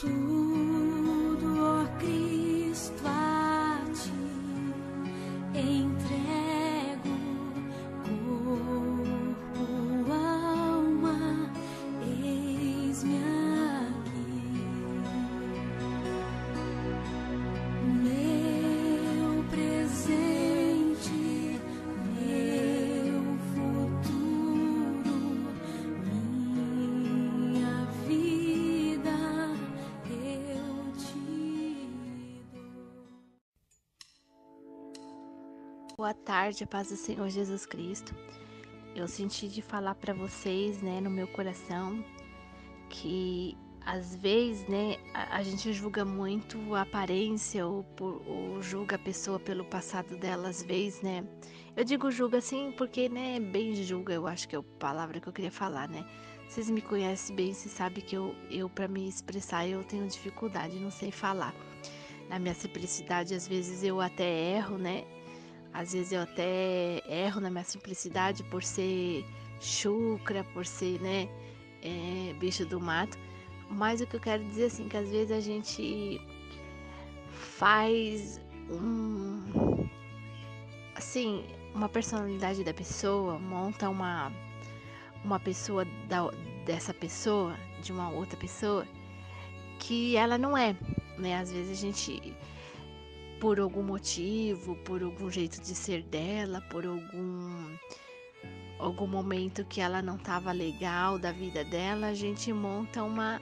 Tudo, ó Cristo, a ti entrego, corpo, alma, eis-me aqui. Meu presente, meu futuro, minha vida, eu te dou. Boa tarde, a paz do Senhor Jesus Cristo. Eu senti de falar para vocês, né, no meu coração, que às vezes, né, a gente julga muito a aparência ou julga a pessoa pelo passado dela, às vezes, né. Eu digo julga assim porque, né, bem julga, eu acho que é a palavra que eu queria falar, né. Vocês me conhecem bem, vocês sabem que eu para me expressar, eu tenho dificuldade, não sei falar. Na minha simplicidade, às vezes eu até erro, né. Às vezes eu até erro na minha simplicidade por ser chucra, por ser, né, bicho do mato. Mas o que eu quero dizer, assim, que às vezes a gente faz assim, uma personalidade da pessoa, monta uma pessoa dessa pessoa, de uma outra pessoa, que ela não é, né? Às vezes a gente, por algum motivo, por algum jeito de ser dela, por algum momento que ela não estava legal da vida dela, a gente monta uma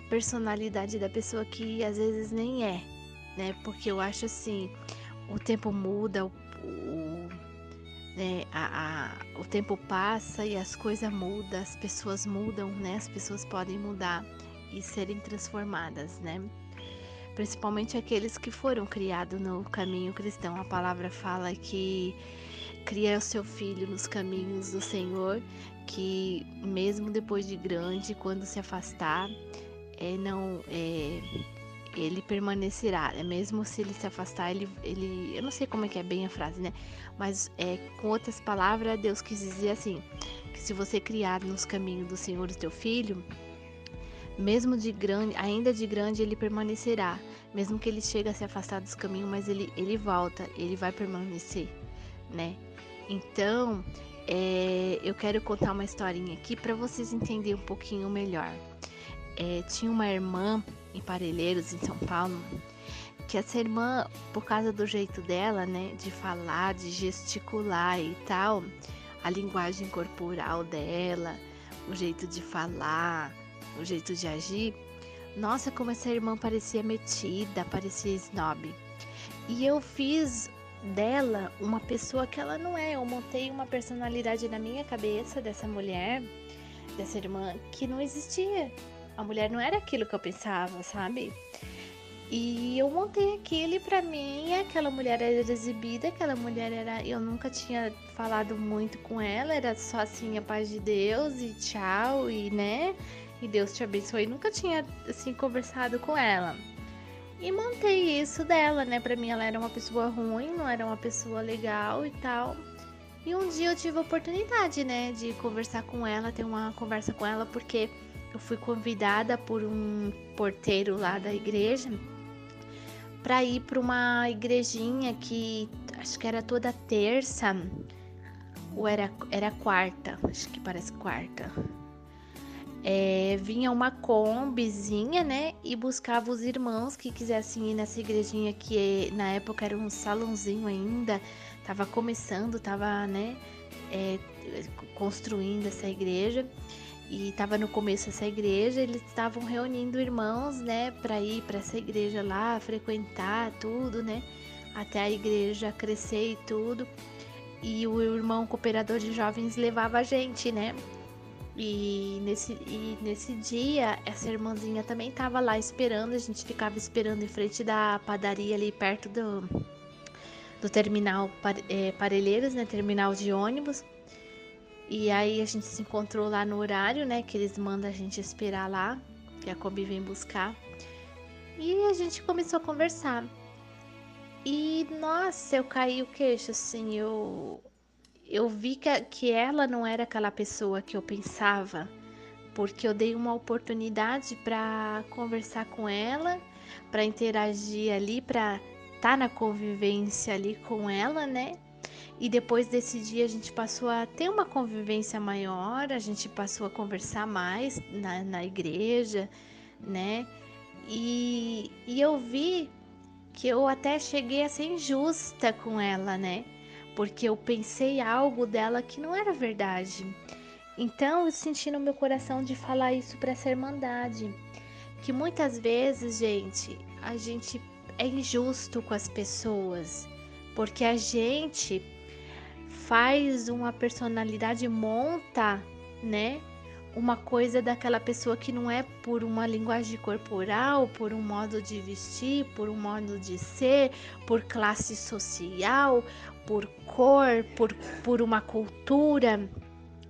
personalidade da pessoa que às vezes nem é, né? Porque eu acho assim, o tempo muda, né, o tempo passa e as coisas mudam, as pessoas mudam, né? As pessoas podem mudar e serem transformadas, né? Principalmente aqueles que foram criados no caminho cristão. A palavra fala que cria o seu filho nos caminhos do Senhor, que mesmo depois de grande, quando se afastar, não, ele permanecerá. Mesmo se ele se afastar, eu não sei como é que é bem a frase, né? Mas com outras palavras, Deus quis dizer assim, que se você criar nos caminhos do Senhor o teu filho, mesmo de grande, ainda de grande, ele permanecerá. Mesmo que ele chegue a se afastar dos caminhos, mas ele volta, ele vai permanecer, né? Então, eu quero contar uma historinha aqui para vocês entenderem um pouquinho melhor. Tinha uma irmã em Parelheiros, em São Paulo, que essa irmã, por causa do jeito dela, né, de falar, de gesticular e tal, a linguagem corporal dela, o jeito de falar, o jeito de agir, nossa, como essa irmã parecia metida, parecia snob. E eu fiz dela uma pessoa que ela não é. Eu montei uma personalidade na minha cabeça dessa mulher, dessa irmã, que não existia. A mulher não era aquilo que eu pensava, sabe? E eu montei aquilo e pra mim aquela mulher era exibida, aquela mulher era. Eu nunca tinha falado muito com ela, era só assim a paz de Deus e tchau, e né? E Deus te abençoe. Nunca tinha assim conversado com ela. E montei isso dela, né? Pra mim ela era uma pessoa ruim, não era uma pessoa legal e tal. E um dia eu tive a oportunidade, né, de conversar com ela, ter uma conversa com ela, porque eu fui convidada por um porteiro lá da igreja para ir para uma igrejinha que acho que era toda terça ou era quarta, acho que parece quarta. Vinha uma combizinha, né, e buscava os irmãos que quisessem ir nessa igrejinha que na época era um salãozinho ainda, tava começando, tava, né, construindo essa igreja e tava no começo essa igreja, eles estavam reunindo irmãos, né, para ir para essa igreja lá, frequentar tudo, né, até a igreja crescer e tudo. E o irmão cooperador de jovens levava a gente, né? E nesse dia, essa irmãzinha também estava lá esperando, a gente ficava esperando em frente da padaria ali perto do terminal Parelheiros, né, terminal de ônibus. E aí a gente se encontrou lá no horário, né, que eles mandam a gente esperar lá, que a Kombi vem buscar. E a gente começou a conversar. E nossa, eu caí o queixo, assim, eu vi que ela não era aquela pessoa que eu pensava, porque eu dei uma oportunidade para conversar com ela, para interagir ali, para estar na convivência ali com ela, né? E depois desse dia a gente passou a ter uma convivência maior, a gente passou a conversar mais na igreja, né? E eu vi que eu até cheguei a ser injusta com ela, né? Porque eu pensei algo dela que não era verdade. Então eu senti no meu coração de falar isso para essa irmandade, que muitas vezes, gente, a gente é injusto com as pessoas, porque a gente faz uma personalidade, monta, né? Uma coisa daquela pessoa que não é por uma linguagem corporal, por um modo de vestir, por um modo de ser, por classe social, por cor, por uma cultura,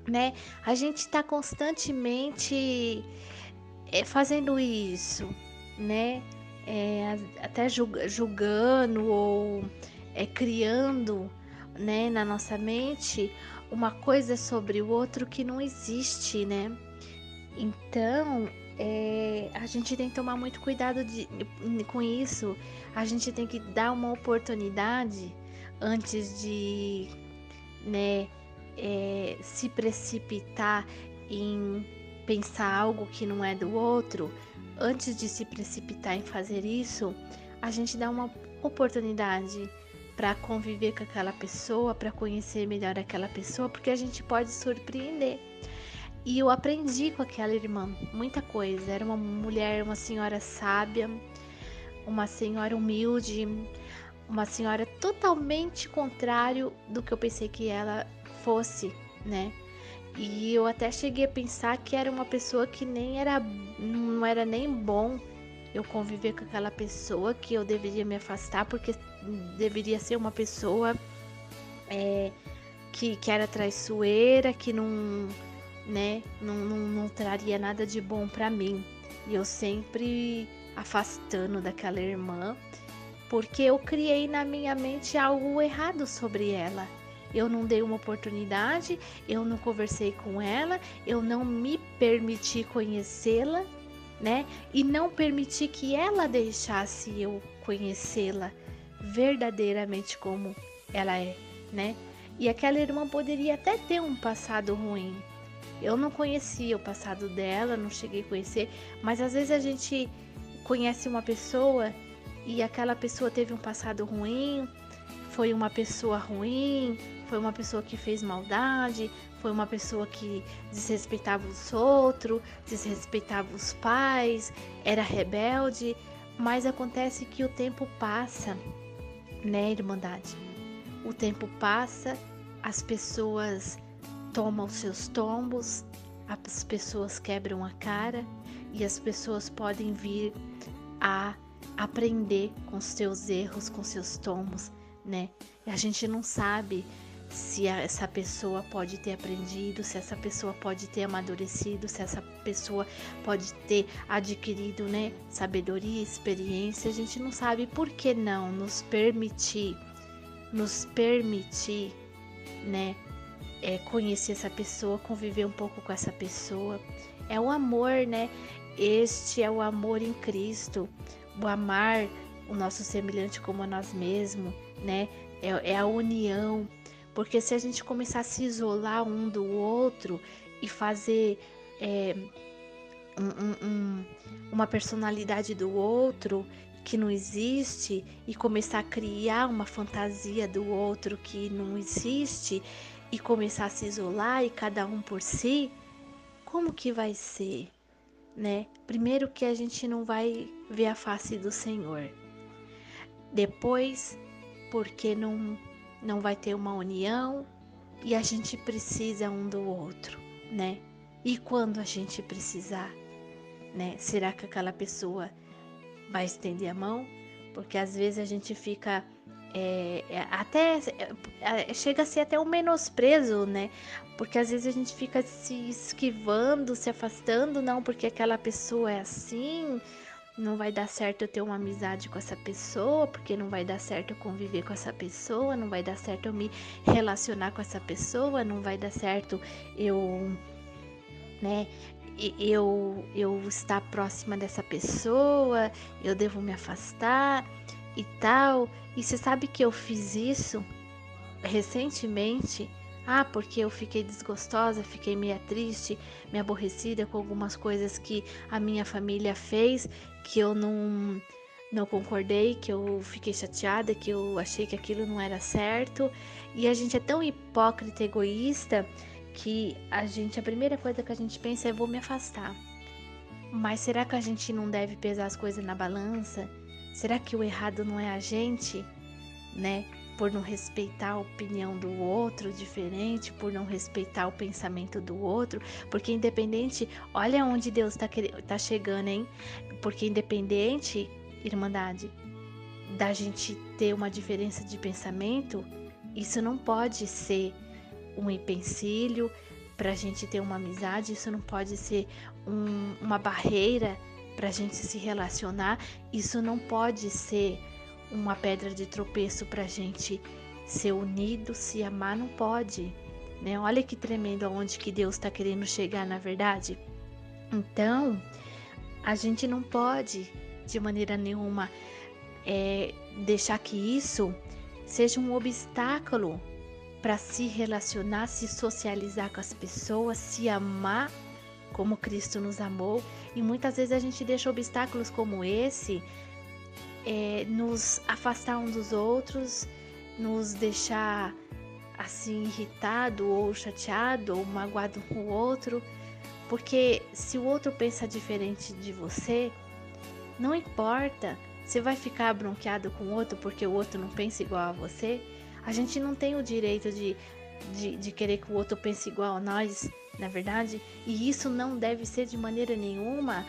né? A gente está constantemente fazendo isso, né? Até julgando ou criando, né, na nossa mente uma coisa sobre o outro que não existe, né? Então, a gente tem que tomar muito cuidado com isso. A gente tem que dar uma oportunidade antes de, né, se precipitar em pensar algo que não é do outro. Antes de se precipitar em fazer isso, a gente dá uma oportunidade para conviver com aquela pessoa, para conhecer melhor aquela pessoa, porque a gente pode surpreender. E eu aprendi com aquela irmã muita coisa. Era uma mulher, uma senhora sábia, uma senhora humilde, uma senhora totalmente contrário do que eu pensei que ela fosse, né? E eu até cheguei a pensar que era uma pessoa que não era nem bom eu conviver com aquela pessoa, que eu deveria me afastar, porque deveria ser uma pessoa que era traiçoeira, que não, né, não traria nada de bom para mim. E eu sempre afastando daquela irmã, porque eu criei na minha mente algo errado sobre ela. Eu não dei uma oportunidade, eu não conversei com ela, eu não me permiti conhecê-la, né? E não permiti que ela deixasse eu conhecê-la verdadeiramente como ela é, né? E aquela irmã poderia até ter um passado ruim. Eu não conhecia o passado dela, não cheguei a conhecer, mas às vezes a gente conhece uma pessoa e aquela pessoa teve um passado ruim, foi uma pessoa ruim, foi uma pessoa que fez maldade, foi uma pessoa que desrespeitava os outros, desrespeitava os pais, era rebelde, mas acontece que o tempo passa, né, irmandade? O tempo passa, as pessoas tomam seus tombos, as pessoas quebram a cara e as pessoas podem vir a aprender com seus erros, com seus tombos, né? E a gente não sabe se essa pessoa pode ter aprendido, se essa pessoa pode ter amadurecido, se essa pessoa pode ter adquirido, né, sabedoria, experiência. A gente não sabe. Por que não nos permitir, né, conhecer essa pessoa, conviver um pouco com essa pessoa. É o amor, né? Este é o amor em Cristo, o amar o nosso semelhante como a nós mesmos, né? É a união, porque se a gente começar a se isolar um do outro e fazer uma personalidade do outro que não existe e começar a criar uma fantasia do outro que não existe e começar a se isolar e cada um por si, como que vai ser, né? Primeiro que a gente não vai ver a face do Senhor. Depois, porque não vai ter uma união e a gente precisa um do outro, né? E quando a gente precisar, né? Será que aquela pessoa vai estender a mão? Porque às vezes a gente fica chega a ser até um menosprezo, né? Porque às vezes a gente fica se esquivando, se afastando, não, porque aquela pessoa é assim, não vai dar certo eu ter uma amizade com essa pessoa, porque não vai dar certo eu conviver com essa pessoa, não vai dar certo eu me relacionar com essa pessoa, não vai dar certo eu, né, eu estar próxima dessa pessoa, eu devo me afastar e tal. E você sabe que eu fiz isso recentemente? Ah, porque eu fiquei desgostosa, fiquei meio triste, meio aborrecida com algumas coisas que a minha família fez, que eu não concordei, que eu fiquei chateada, que eu achei que aquilo não era certo. E a gente é tão hipócrita, egoísta, que a primeira coisa que a gente pensa é: vou me afastar. Mas será que a gente não deve pesar as coisas na balança? Será que o errado não é a gente, né? Por não respeitar a opinião do outro diferente, por não respeitar o pensamento do outro, porque independente, olha onde Deus tá chegando, hein? Porque independente, Irmandade, da gente ter uma diferença de pensamento, isso não pode ser um empecilho para a gente ter uma amizade, isso não pode ser uma barreira para a gente se relacionar, isso não pode ser uma pedra de tropeço para a gente ser unido, se amar, não pode, né? Olha que tremendo aonde que Deus está querendo chegar, na verdade. Então, a gente não pode, de maneira nenhuma, deixar que isso seja um obstáculo para se relacionar, se socializar com as pessoas, se amar como Cristo nos amou. E muitas vezes a gente deixa obstáculos como esse nos afastar um dos outros, nos deixar assim irritado ou chateado ou magoado com o outro, porque se o outro pensa diferente de você, não importa, você vai ficar bronqueado com o outro porque o outro não pensa igual a você. A gente não tem o direito de querer que o outro pense igual a nós, na verdade, e isso não deve ser de maneira nenhuma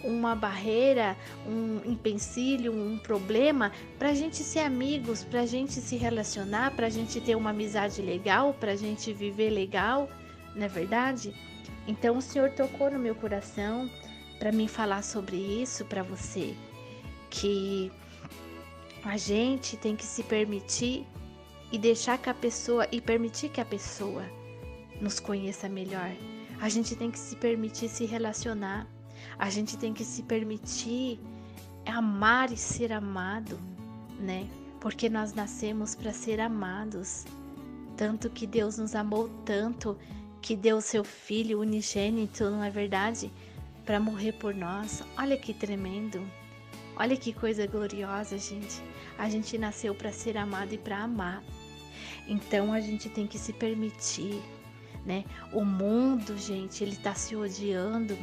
uma barreira, um empecilho, um problema para a gente ser amigos, para a gente se relacionar, para a gente ter uma amizade legal, para a gente viver legal, não é verdade? Então o Senhor tocou no meu coração para mim falar sobre isso para você, que a gente tem que se permitir e deixar que a pessoa e permitir que a pessoa nos conheça melhor. A gente tem que se permitir se relacionar. A gente tem que se permitir amar e ser amado, né? Porque nós nascemos para ser amados. Tanto que Deus nos amou tanto que deu seu filho unigênito, não é verdade? Para morrer por nós. Olha que tremendo. Olha que coisa gloriosa, gente. A gente nasceu para ser amado e para amar. Então a gente tem que se permitir, né? O mundo, gente, ele tá se odiando,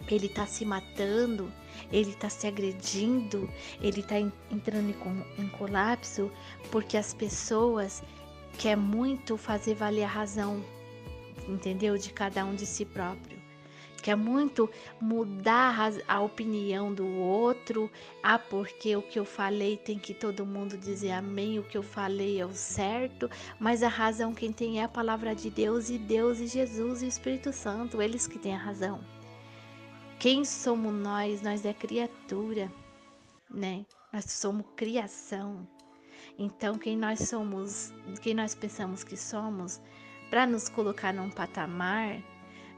ele tá se matando, ele tá se agredindo, ele tá entrando em colapso porque as pessoas querem muito fazer valer a razão, entendeu? De cada um de si próprio. Quer muito mudar a opinião do outro. Ah, porque o que eu falei tem que todo mundo dizer amém, o que eu falei é o certo, mas a razão quem tem é a palavra de Deus e Jesus e o Espírito Santo, eles que têm a razão. Quem somos nós? Nós é criatura, né? Nós somos criação. Então, quem nós somos, quem nós pensamos que somos, para nos colocar num patamar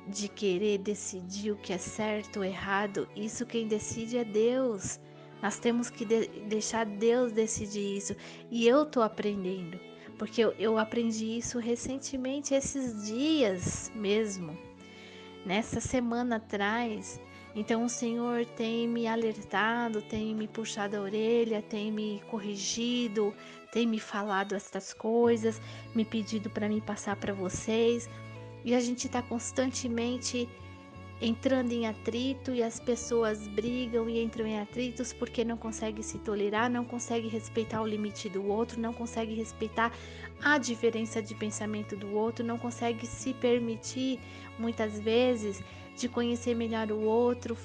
de querer decidir o que é certo ou errado, isso quem decide é Deus. Nós temos que deixar Deus decidir isso. E eu tô aprendendo, porque eu aprendi isso recentemente, esses dias mesmo, nessa semana atrás. Então o Senhor tem me alertado, tem me puxado a orelha, tem me corrigido, tem me falado estas coisas, me pedido para me passar para vocês. E a gente está constantemente entrando em atrito e as pessoas brigam e entram em atritos porque não conseguem se tolerar, não conseguem respeitar o limite do outro, não conseguem respeitar a diferença de pensamento do outro, não conseguem se permitir, muitas vezes, de conhecer melhor o outro,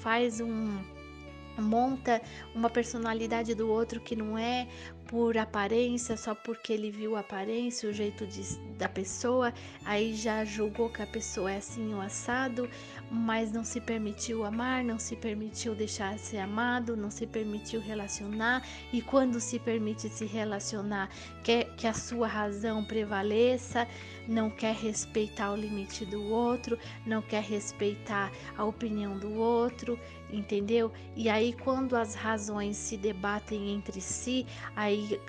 monta uma personalidade do outro que não é, por aparência, só porque ele viu a aparência, o jeito da pessoa, aí já julgou que a pessoa é assim o assado, mas não se permitiu amar, não se permitiu deixar ser amado, não se permitiu relacionar, e quando se permite se relacionar, quer que a sua razão prevaleça, não quer respeitar o limite do outro, não quer respeitar a opinião do outro, entendeu? E aí quando as razões se debatem entre si, aí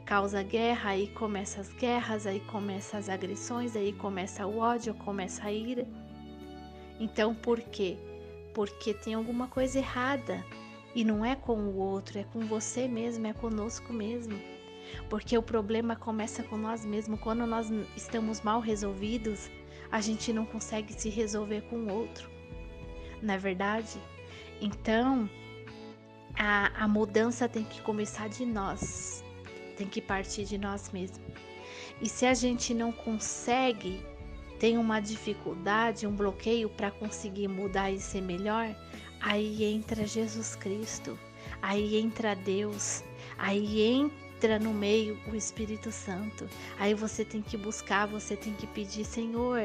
causa guerra, aí começa as guerras, aí começa as agressões, aí começa o ódio, começa a ira. Então por quê? Porque tem alguma coisa errada. E não é com o outro, é com você mesmo, é conosco mesmo. Porque o problema começa com nós mesmos. Quando nós estamos mal resolvidos, a gente não consegue se resolver com o outro. Não é verdade? Então, a mudança tem que começar de nós. Tem que partir de nós mesmos. E se a gente não consegue, tem uma dificuldade, um bloqueio para conseguir mudar e ser melhor, aí entra Jesus Cristo, aí entra Deus, aí entra no meio o Espírito Santo. Aí você tem que buscar, você tem que pedir: Senhor,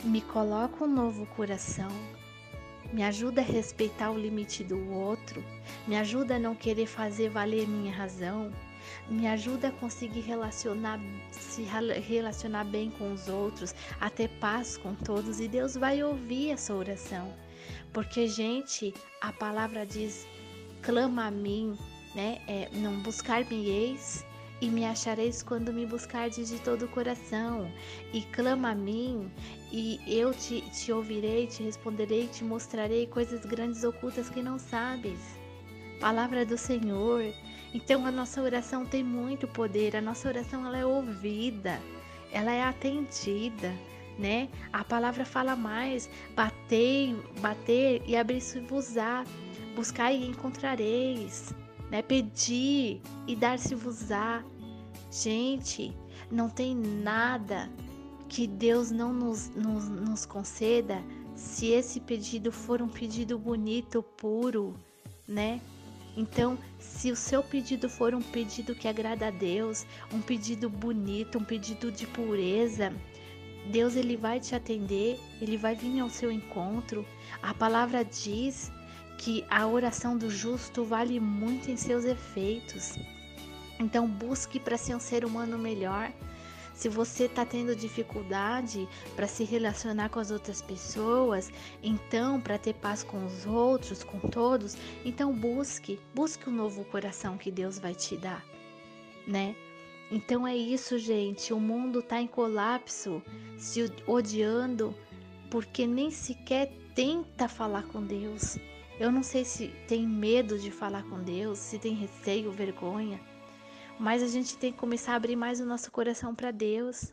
me coloca um novo coração, me ajuda a respeitar o limite do outro, me ajuda a não querer fazer valer minha razão, me ajuda a conseguir se relacionar bem com os outros, a ter paz com todos, e Deus vai ouvir essa oração. Porque, gente, a palavra diz: clama a mim, né? Não buscar-me-eis e me achareis quando me buscardes de todo o coração. E clama a mim e eu te ouvirei, te responderei, te mostrarei coisas grandes ocultas que não sabes. Palavra do Senhor. Então a nossa oração tem muito poder, a nossa oração ela é ouvida, ela é atendida, né? A palavra fala mais: bater e abrir-se-vos-á, buscar e encontrareis, né? Pedir e dar-se-vos-á. Gente, não tem nada que Deus não nos conceda se esse pedido for um pedido bonito, puro, né? Então, se o seu pedido for um pedido que agrada a Deus, um pedido bonito, um pedido de pureza, Deus ele vai te atender, ele vai vir ao seu encontro. A palavra diz que a oração do justo vale muito em seus efeitos. Então, busque para ser um ser humano melhor. Se você está tendo dificuldade para se relacionar com as outras pessoas, então para ter paz com os outros, com todos, então busque um novo coração que Deus vai te dar, né? Então é isso, gente. O mundo está em colapso, se odiando, porque nem sequer tenta falar com Deus. Eu não sei se tem medo de falar com Deus, se tem receio, vergonha. Mas a gente tem que começar a abrir mais o nosso coração para Deus.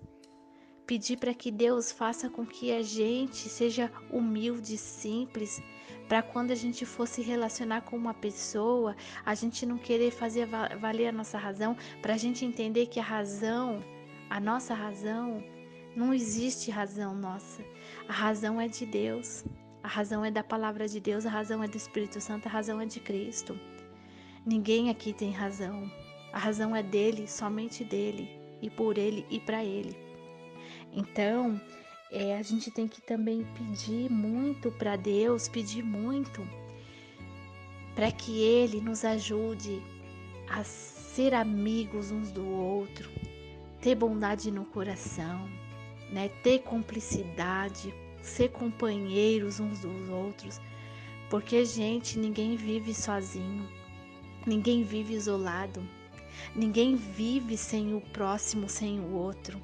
Pedir para que Deus faça com que a gente seja humilde, simples, para quando a gente for se relacionar com uma pessoa, a gente não querer fazer valer a nossa razão, para a gente entender que a nossa razão, não existe razão nossa. A razão é de Deus, a razão é da palavra de Deus, a razão é do Espírito Santo, a razão é de Cristo. Ninguém aqui tem razão. A razão é dele, somente dele, e por ele e para ele. Então, a gente tem que também pedir muito para Deus, pedir muito para que ele nos ajude a ser amigos uns do outro, ter bondade no coração, né? Ter cumplicidade, ser companheiros uns dos outros, porque, gente, ninguém vive sozinho, ninguém vive isolado. Ninguém vive sem o próximo, sem o outro.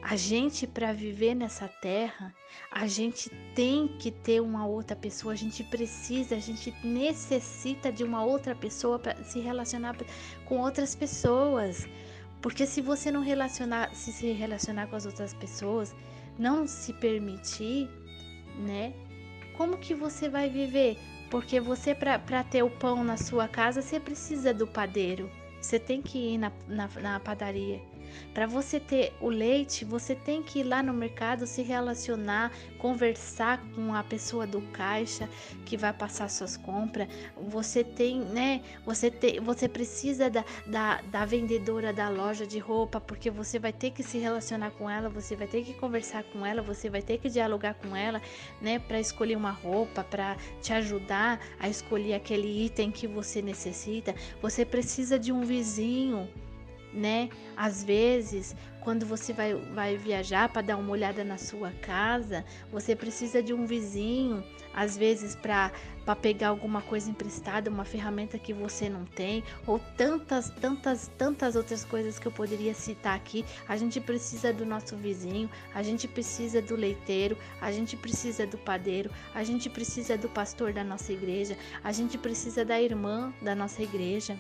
A gente, para viver nessa terra, a gente tem que ter uma outra pessoa, a gente necessita de uma outra pessoa para se relacionar com outras pessoas. Porque se você não se relacionar com as outras pessoas, não se permitir, né? Como que você vai viver? Porque você, para ter o pão na sua casa, você precisa do padeiro. Você tem que ir na padaria. Para você ter o leite, você tem que ir lá no mercado, se relacionar, conversar com a pessoa do caixa que vai passar suas compras. Você tem, né? Você precisa da vendedora da loja de roupa, porque você vai ter que se relacionar com ela, você vai ter que conversar com ela, você vai ter que dialogar com ela, né? Para escolher uma roupa, para te ajudar a escolher aquele item que você necessita. Você precisa de um vizinho, né? Às vezes, quando você vai viajar para dar uma olhada na sua casa, você precisa de um vizinho, às vezes para pegar alguma coisa emprestada, uma ferramenta que você não tem, ou tantas outras coisas que eu poderia citar aqui. A gente precisa do nosso vizinho, a gente precisa do leiteiro, a gente precisa do padeiro, a gente precisa do pastor da nossa igreja, a gente precisa da irmã da nossa igreja.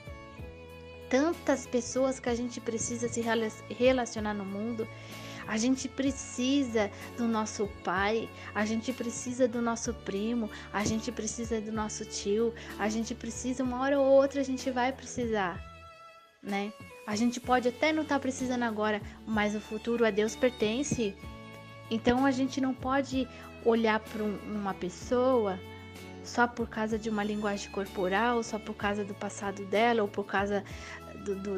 Tantas pessoas que a gente precisa se relacionar no mundo. A gente precisa do nosso pai, a gente precisa do nosso primo, a gente precisa do nosso tio, a gente precisa, uma hora ou outra a gente vai precisar, né? A gente pode até não estar precisando agora, mas o futuro a Deus pertence. Então a gente não pode olhar para uma pessoa só por causa de uma linguagem corporal, só por causa do passado dela, ou por causa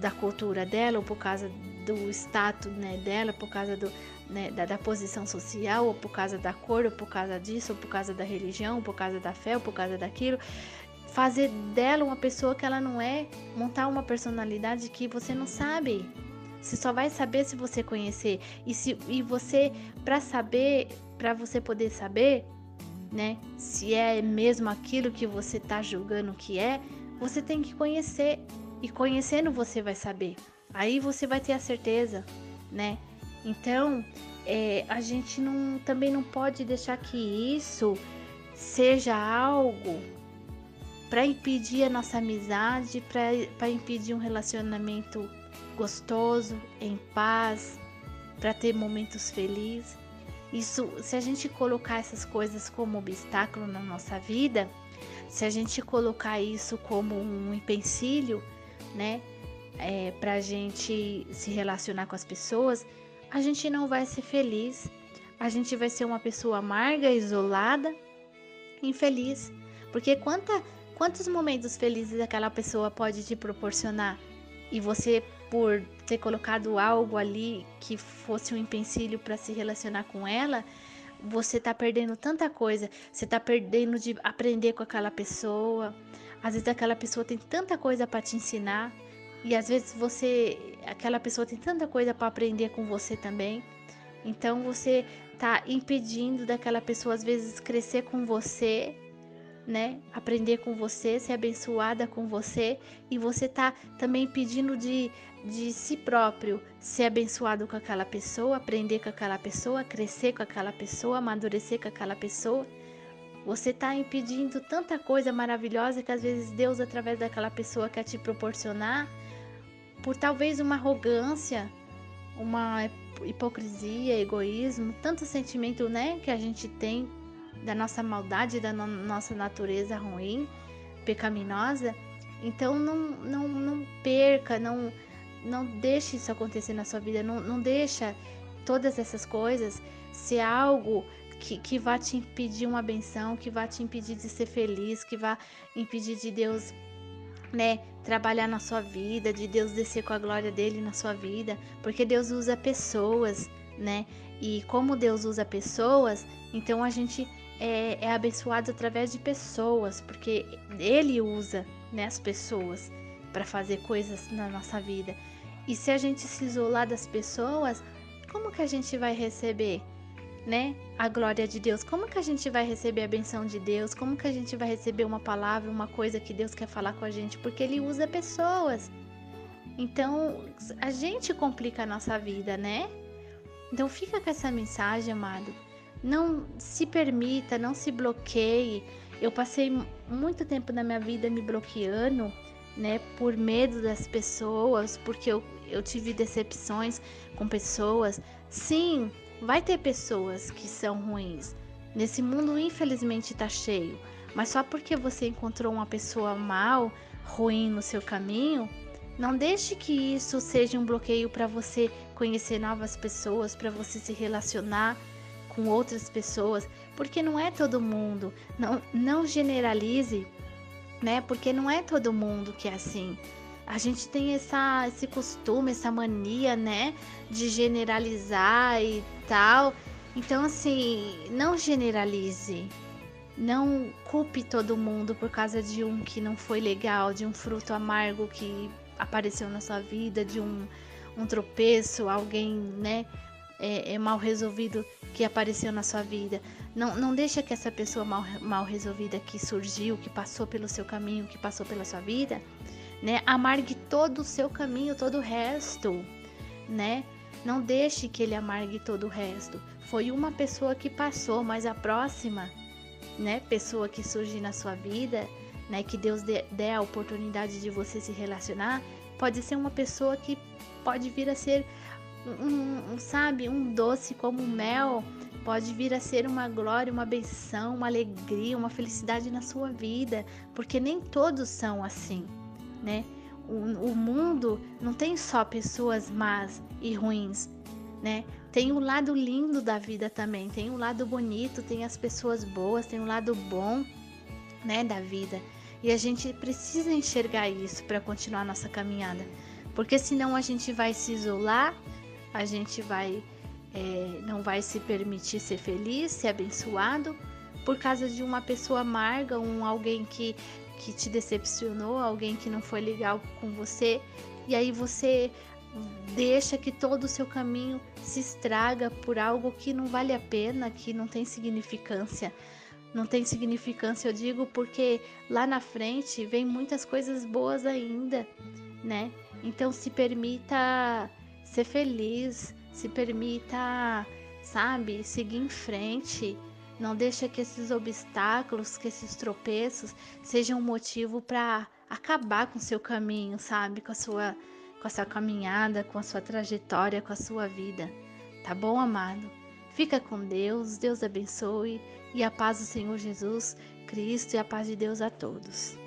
da cultura dela, ou por causa do status, né, dela, por causa da posição social, ou por causa da cor, ou por causa disso, ou por causa da religião, ou por causa da fé, ou por causa daquilo. Fazer dela uma pessoa que ela não é, montar uma personalidade que você não sabe. Você só vai saber se você conhecer. E você, para você poder saber, né, se é mesmo aquilo que você está julgando que é, você tem que conhecer, e conhecendo você vai saber, aí você vai ter a certeza, né? Então a gente também não pode deixar que isso seja algo para impedir a nossa amizade, para impedir um relacionamento gostoso, em paz, para ter momentos felizes. Isso, se a gente colocar essas coisas como obstáculo na nossa vida, se a gente colocar isso como um empecilho, né, para a gente se relacionar com as pessoas, a gente não vai ser feliz. A gente vai ser uma pessoa amarga, isolada, infeliz. Porque quantos momentos felizes aquela pessoa pode te proporcionar? E você, por ter colocado algo ali que fosse um empecilho para se relacionar com ela, você tá perdendo tanta coisa. Você tá perdendo de aprender com aquela pessoa. Às vezes aquela pessoa tem tanta coisa para te ensinar, e às vezes aquela pessoa tem tanta coisa para aprender com você também. Então você tá impedindo daquela pessoa às vezes crescer com você, né? Aprender com você, ser abençoada com você, e você tá também impedindo de si próprio ser abençoado com aquela pessoa, aprender com aquela pessoa, crescer com aquela pessoa, amadurecer com aquela pessoa. Você tá impedindo tanta coisa maravilhosa que às vezes Deus, através daquela pessoa, quer te proporcionar, por talvez uma arrogância, uma hipocrisia, egoísmo, tanto sentimento, né, que a gente tem da nossa maldade, da nossa natureza ruim, pecaminosa. Então não perca, não deixe isso acontecer na sua vida, não deixa todas essas coisas ser algo que vai te impedir uma benção, que vai te impedir de ser feliz, que vai impedir de Deus, né, trabalhar na sua vida, de Deus descer com a glória dele na sua vida, porque Deus usa pessoas, né? E como Deus usa pessoas, então a gente é abençoado através de pessoas, porque ele usa, né, as pessoas para fazer coisas na nossa vida. E se a gente se isolar das pessoas, como que a gente vai receber, né, a glória de Deus? Como que a gente vai receber a benção de Deus? Como que a gente vai receber uma palavra, uma coisa que Deus quer falar com a gente? Porque ele usa pessoas. Então a gente complica a nossa vida, né? Então fica com essa mensagem, amado. Não se permita, não se bloqueie. Eu passei muito tempo na minha vida me bloqueando, né, por medo das pessoas, porque eu tive decepções com pessoas. Sim, vai ter pessoas que são ruins. Nesse mundo, infelizmente, tá cheio. Mas só porque você encontrou uma pessoa mal, ruim no seu caminho, não deixe que isso seja um bloqueio para você conhecer novas pessoas, para você se relacionar com outras pessoas, porque não é todo mundo, não generalize, né? Porque não é todo mundo que é assim. A gente tem esse costume, essa mania, né, de generalizar e tal. Então, assim, não generalize. Não culpe todo mundo por causa de um que não foi legal, de um fruto amargo que apareceu na sua vida, de um tropeço, alguém, né, mal resolvido que apareceu na sua vida. Não deixa que essa pessoa mal resolvida que surgiu, que passou pelo seu caminho, que passou pela sua vida, né, amargue todo o seu caminho, todo o resto, né? Não deixe que ele amargue todo o resto. Foi uma pessoa que passou, mas a próxima, né, pessoa que surge na sua vida, né, que Deus dê a oportunidade de você se relacionar, pode ser uma pessoa que pode vir a ser sabe, um doce como mel, pode vir a ser uma glória, uma benção, uma alegria, uma felicidade na sua vida, porque nem todos são assim, né? O mundo não tem só pessoas más e ruins, né? Tem o lado lindo da vida também, tem o lado bonito, tem as pessoas boas, tem o lado bom, né, da vida. E a gente precisa enxergar isso para continuar nossa caminhada, porque senão a gente vai se isolar, a gente não vai se permitir ser feliz, ser abençoado, por causa de uma pessoa amarga, alguém que te decepcionou, alguém que não foi legal com você, e aí você deixa que todo o seu caminho se estraga por algo que não vale a pena, que não tem significância. Não tem significância, eu digo, porque lá na frente vem muitas coisas boas ainda, né? Então se permita ser feliz, se permita, sabe, seguir em frente. Não deixa que esses obstáculos, que esses tropeços sejam um motivo para acabar com o seu caminho, sabe? Com a sua caminhada, com a sua trajetória, com a sua vida. Tá bom, amado? Fica com Deus, Deus abençoe e a paz do Senhor Jesus Cristo e a paz de Deus a todos.